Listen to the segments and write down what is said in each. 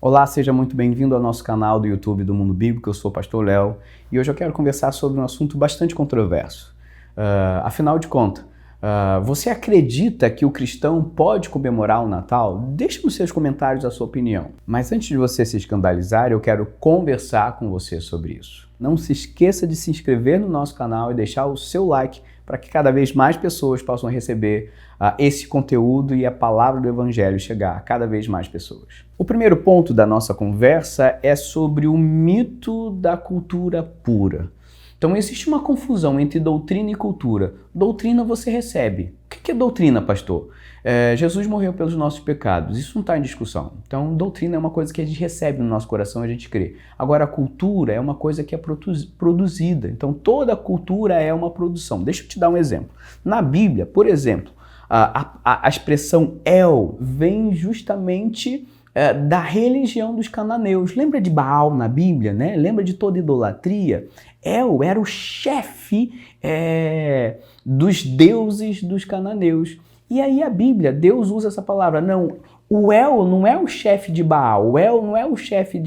Olá, seja muito bem-vindo ao nosso canal do YouTube do Mundo Bíblico. Eu sou o Pastor Léo e hoje eu quero conversar sobre um assunto bastante controverso. Afinal de contas, você acredita que o cristão pode comemorar o Natal? Deixe nos seus comentários a sua opinião. Mas antes de você se escandalizar, eu quero conversar com você sobre isso. Não se esqueça de se inscrever no nosso canal e deixar o seu like para que cada vez mais pessoas possam receber esse conteúdo e a palavra do Evangelho chegar a cada vez mais pessoas. O primeiro ponto da nossa conversa é sobre o mito da cultura pura. Então existe uma confusão entre doutrina e cultura. Doutrina você recebe. O que é doutrina, pastor? Jesus morreu pelos nossos pecados. Isso não está em discussão. Então doutrina é uma coisa que a gente recebe no nosso coração e a gente crê. Agora a cultura é uma coisa que é produzida. Então toda cultura é uma produção. Deixa eu te dar um exemplo. Na Bíblia, por exemplo, a expressão El vem justamente da religião dos cananeus. Lembra de Baal na Bíblia, né? Lembra de toda idolatria? El era o chefe dos deuses dos cananeus. E aí a Bíblia, Deus usa essa palavra. Não, o El não é o chefe de Baal, o El não é o chefe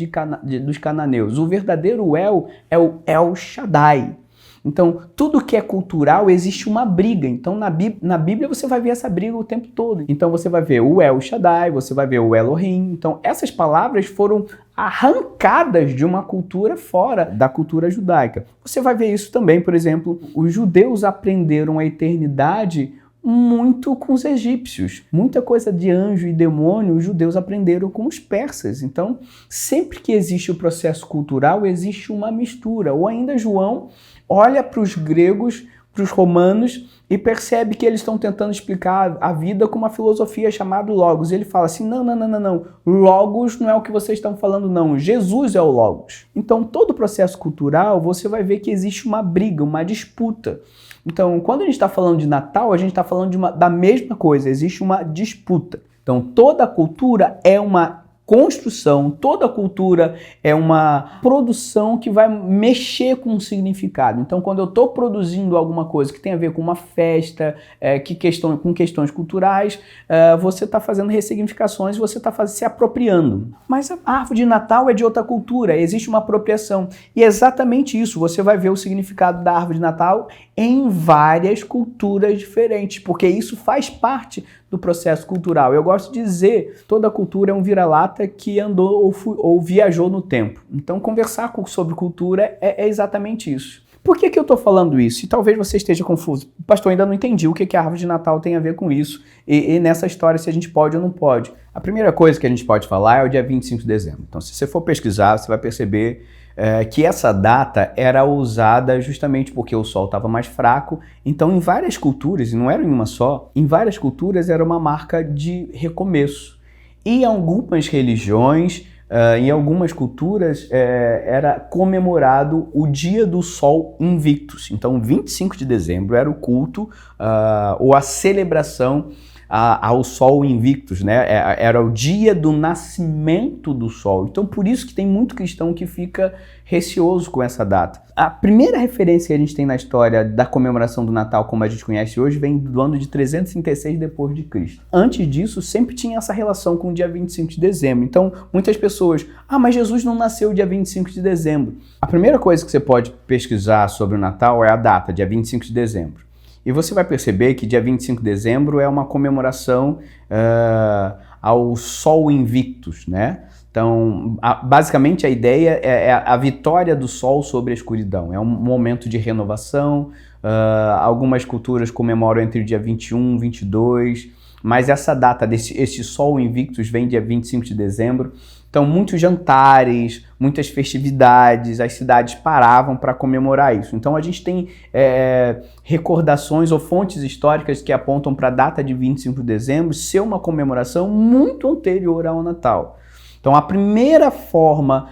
dos cananeus. O verdadeiro El é o El Shaddai. Então, tudo que é cultural existe uma briga. Então, na Bíblia você vai ver essa briga o tempo todo. Então, você vai ver o El Shaddai, você vai ver o Elohim. Então, essas palavras foram arrancadas de uma cultura fora da cultura judaica. Você vai ver isso também, por exemplo, os judeus aprenderam a eternidade muito com os egípcios. Muita coisa de anjo e demônio os judeus aprenderam com os persas. Então, sempre que existe o processo cultural, existe uma mistura. Ou ainda João olha para os gregos, para os romanos e percebe que eles estão tentando explicar a vida com uma filosofia chamada Logos. Ele fala assim, não. Logos não é o que vocês estão falando, não. Jesus é o Logos. Então, todo o processo cultural, você vai ver que existe uma briga, uma disputa. Então, quando a gente está falando de Natal, a gente está falando da mesma coisa, existe uma disputa. Então, toda cultura é uma construção, toda cultura é uma produção que vai mexer com o significado. Então, quando eu estou produzindo alguma coisa que tem a ver com uma festa, com questões culturais, você está fazendo ressignificações e você está se apropriando. Mas a árvore de Natal é de outra cultura, existe uma apropriação. E é exatamente isso, você vai ver o significado da árvore de Natal em várias culturas diferentes, porque isso faz parte do processo cultural. Eu gosto de dizer, toda cultura é um vira-lata que andou ou viajou no tempo. Então, conversar sobre cultura é exatamente isso. Por que eu estou falando isso? E talvez você esteja confuso. Pastor, ainda não entendi o que a árvore de Natal tem a ver com isso. E nessa história, se a gente pode ou não pode. A primeira coisa que a gente pode falar é o dia 25 de dezembro. Então, se você for pesquisar, você vai perceber que essa data era usada justamente porque o sol estava mais fraco. Então, em várias culturas, e não era em uma só, em várias culturas era uma marca de recomeço. E em algumas religiões, em algumas culturas, era comemorado o dia do sol invictus. Então, 25 de dezembro era o culto ou a celebração ao Sol Invictus, né? Era o dia do nascimento do Sol. Então, por isso que tem muito cristão que fica receoso com essa data. A primeira referência que a gente tem na história da comemoração do Natal, como a gente conhece hoje, vem do ano de 336 depois de Cristo. Antes disso, sempre tinha essa relação com o dia 25 de dezembro. Então, muitas pessoas, mas Jesus não nasceu dia 25 de dezembro. A primeira coisa que você pode pesquisar sobre o Natal é a data, dia 25 de dezembro. E você vai perceber que dia 25 de dezembro é uma comemoração ao Sol Invictus, né? Então, basicamente a ideia é a vitória do Sol sobre a escuridão. É um momento de renovação. Algumas culturas comemoram entre o dia 21 e 22, mas essa data, esse Sol Invictus vem dia 25 de dezembro. Então, muitos jantares, muitas festividades, as cidades paravam para comemorar isso. Então, a gente tem recordações ou fontes históricas que apontam para a data de 25 de dezembro ser uma comemoração muito anterior ao Natal. Então, a primeira forma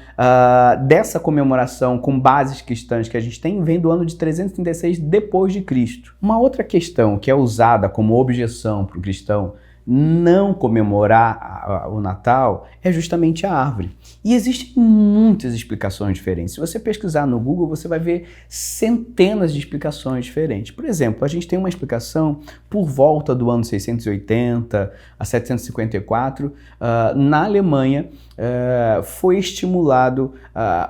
dessa comemoração com bases cristãs que a gente tem vem do ano de 336 depois de Cristo. Uma outra questão que é usada como objeção para o cristão não comemorar o Natal é justamente a árvore. E existem muitas explicações diferentes. Se você pesquisar no Google, você vai ver centenas de explicações diferentes. Por exemplo, a gente tem uma explicação por volta do ano 680 a 754, na Alemanha, foi estimulado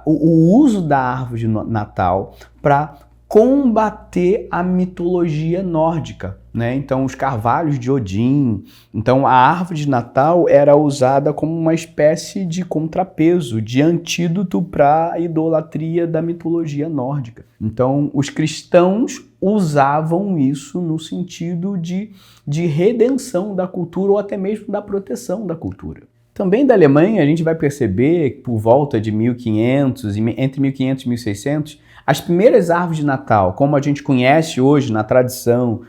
o uso da árvore de Natal para combater a mitologia nórdica, né? Então, os carvalhos de Odin. Então, a árvore de Natal era usada como uma espécie de contrapeso, de antídoto para a idolatria da mitologia nórdica. Então, os cristãos usavam isso no sentido de redenção da cultura ou até mesmo da proteção da cultura. Também da Alemanha, a gente vai perceber que por volta de 1500, entre 1500 e 1600, as primeiras árvores de Natal, como a gente conhece hoje na tradição,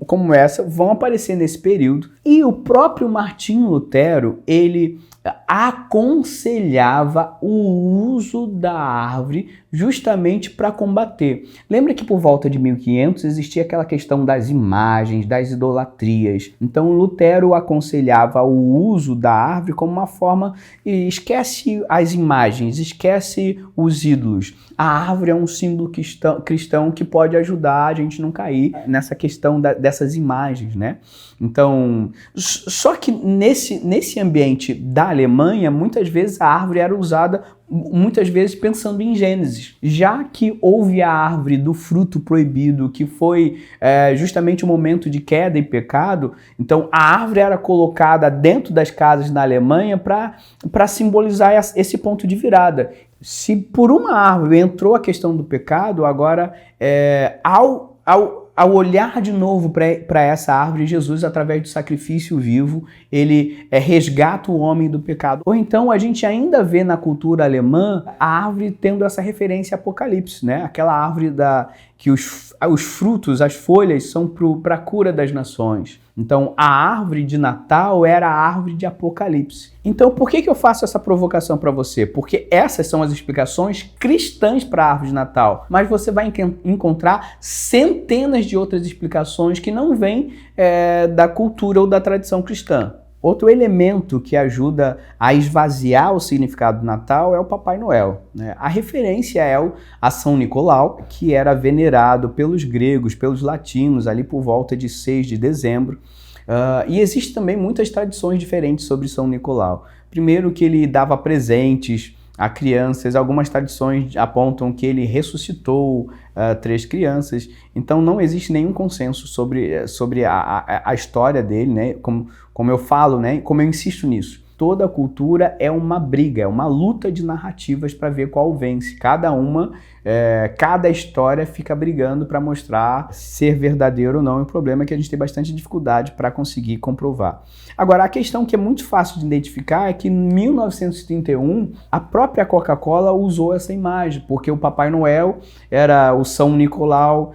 como essa, vão aparecer nesse período. E o próprio Martinho Lutero, ele aconselhava o uso da árvore justamente para combater. Lembra que por volta de 1500 existia aquela questão das imagens, das idolatrias. Então Lutero aconselhava o uso da árvore como uma forma, esquece as imagens, esquece os ídolos. A árvore é um símbolo cristão que pode ajudar a gente não cair nessa questão dessas imagens, né? Então, só que nesse ambiente da Alemanha, muitas vezes a árvore era usada muitas vezes pensando em Gênesis, já que houve a árvore do fruto proibido, que foi justamente o momento de queda e pecado. Então a árvore era colocada dentro das casas na Alemanha para simbolizar esse ponto de virada. Se por uma árvore entrou a questão do pecado, agora ao olhar de novo para essa árvore, Jesus, através do sacrifício vivo, ele resgata o homem do pecado. Ou então a gente ainda vê na cultura alemã a árvore tendo essa referência a Apocalipse, né? Aquela árvore que os frutos, as folhas são para a cura das nações. Então a árvore de Natal era a árvore de Apocalipse. Então por que eu faço essa provocação para você? Porque essas são as explicações cristãs para a árvore de Natal, mas você vai encontrar centenas de outras explicações que não vêm da cultura ou da tradição cristã. Outro elemento que ajuda a esvaziar o significado do Natal é o Papai Noel, né? A referência é a São Nicolau, que era venerado pelos gregos, pelos latinos, ali por volta de 6 de dezembro. E existem também muitas tradições diferentes sobre São Nicolau. Primeiro que ele dava presentes a crianças, algumas tradições apontam que ele ressuscitou 3 crianças, então não existe nenhum consenso sobre a história dele, né? Como eu falo, né? Como eu insisto nisso. Toda cultura é uma briga, é uma luta de narrativas para ver qual vence. Cada história fica brigando para mostrar ser verdadeiro ou não. E o problema é que a gente tem bastante dificuldade para conseguir comprovar. Agora, a questão que é muito fácil de identificar é que em 1931 a própria Coca-Cola usou essa imagem, porque o Papai Noel era o São Nicolau,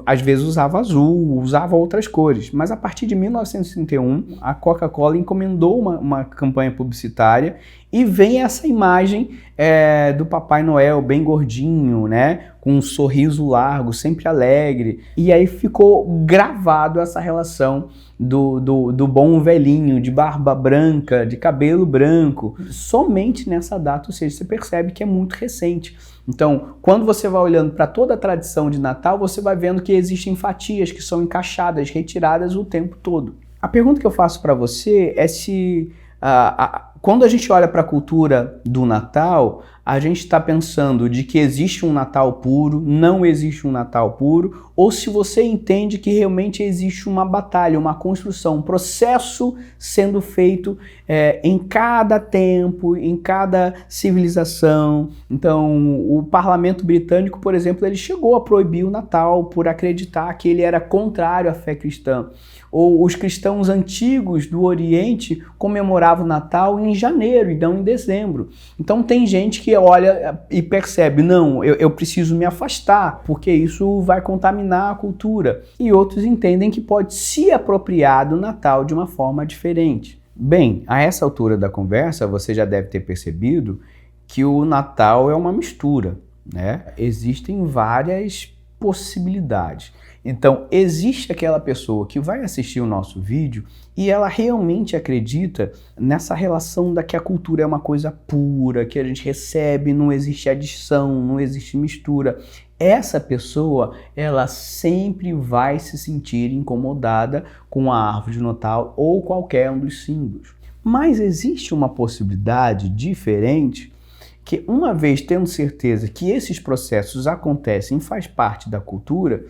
às vezes usava azul, usava outras cores. Mas a partir de 1931 a Coca-Cola encomendou uma campanha publicitária e vem essa imagem do Papai Noel bem gordinho, né? Com um sorriso largo, sempre alegre. E aí ficou gravado essa relação do bom velhinho, de barba branca, de cabelo branco, somente nessa data, ou seja, você percebe que é muito recente. Então, quando você vai olhando para toda a tradição de Natal, você vai vendo que existem fatias que são encaixadas, retiradas o tempo todo. A pergunta que eu faço para você é se quando a gente olha para a cultura do Natal, a gente está pensando de que existe um Natal puro, não existe um Natal puro, ou se você entende que realmente existe uma batalha, uma construção, um processo sendo feito em cada tempo, em cada civilização. Então, o parlamento britânico, por exemplo, ele chegou a proibir o Natal por acreditar que ele era contrário à fé cristã. Ou os cristãos antigos do Oriente comemoravam o Natal em janeiro e não em dezembro. Então tem gente que olha e percebe, não, eu preciso me afastar, porque isso vai contaminar a cultura. E outros entendem que pode se apropriar do Natal de uma forma diferente. Bem, a essa altura da conversa, você já deve ter percebido que o Natal é uma mistura, né? Existem várias possibilidades. Então, existe aquela pessoa que vai assistir o nosso vídeo e ela realmente acredita nessa relação da que a cultura é uma coisa pura, que a gente recebe, não existe adição, não existe mistura. Essa pessoa, ela sempre vai se sentir incomodada com a árvore de Natal ou qualquer um dos símbolos. Mas existe uma possibilidade diferente que, uma vez tendo certeza que esses processos acontecem e faz parte da cultura,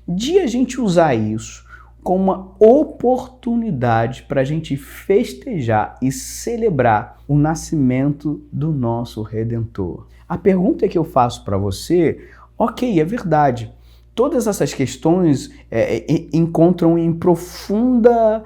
de a gente usar isso como uma oportunidade para a gente festejar e celebrar o nascimento do nosso Redentor. A pergunta que eu faço para você, ok, é verdade. Todas essas questões encontram em profunda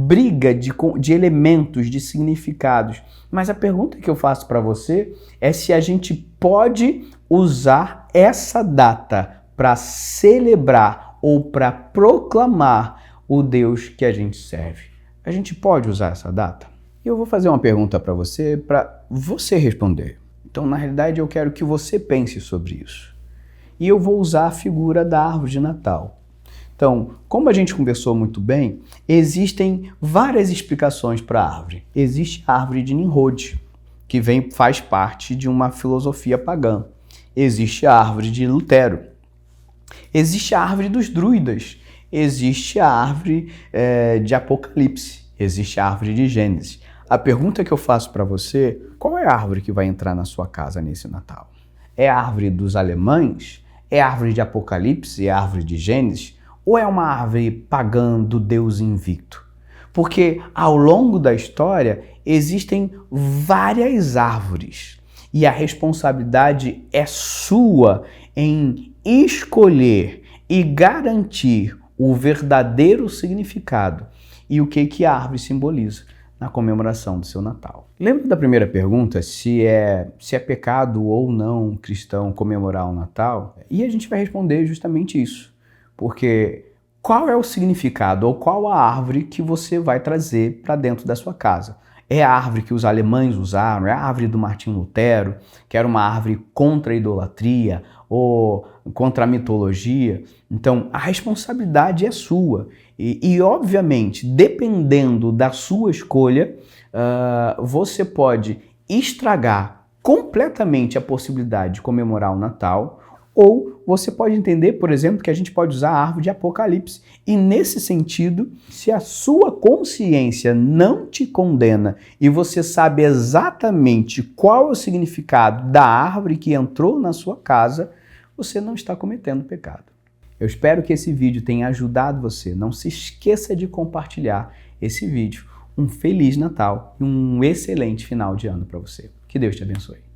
briga de elementos, de significados. Mas a pergunta que eu faço para você é se a gente pode usar essa data para celebrar ou para proclamar o Deus que a gente serve. A gente pode usar essa data? Eu vou fazer uma pergunta para você responder. Então, na realidade, eu quero que você pense sobre isso. E eu vou usar a figura da árvore de Natal. Então, como a gente conversou muito bem, existem várias explicações para a árvore. Existe a árvore de Nimrod, que faz parte de uma filosofia pagã. Existe a árvore de Lutero. Existe a árvore dos druidas, existe a árvore de Apocalipse, existe a árvore de Gênesis. A pergunta que eu faço para você, qual é a árvore que vai entrar na sua casa nesse Natal? É a árvore dos alemães? É a árvore de Apocalipse? É a árvore de Gênesis? Ou é uma árvore pagã do Deus invicto? Porque ao longo da história existem várias árvores e a responsabilidade é sua em escolher e garantir o verdadeiro significado e o que a árvore simboliza na comemoração do seu Natal. Lembra da primeira pergunta, se é pecado ou não cristão comemorar o Natal? E a gente vai responder justamente isso, porque qual é o significado ou qual a árvore que você vai trazer para dentro da sua casa? É a árvore que os alemães usaram, é a árvore do Martinho Lutero, que era uma árvore contra a idolatria ou contra a mitologia. Então, a responsabilidade é sua. E obviamente, dependendo da sua escolha, você pode estragar completamente a possibilidade de comemorar o Natal, ou você pode entender, por exemplo, que a gente pode usar a árvore de Apocalipse. E nesse sentido, se a sua consciência não te condena e você sabe exatamente qual é o significado da árvore que entrou na sua casa, você não está cometendo pecado. Eu espero que esse vídeo tenha ajudado você. Não se esqueça de compartilhar esse vídeo. Um Feliz Natal e um excelente final de ano para você. Que Deus te abençoe.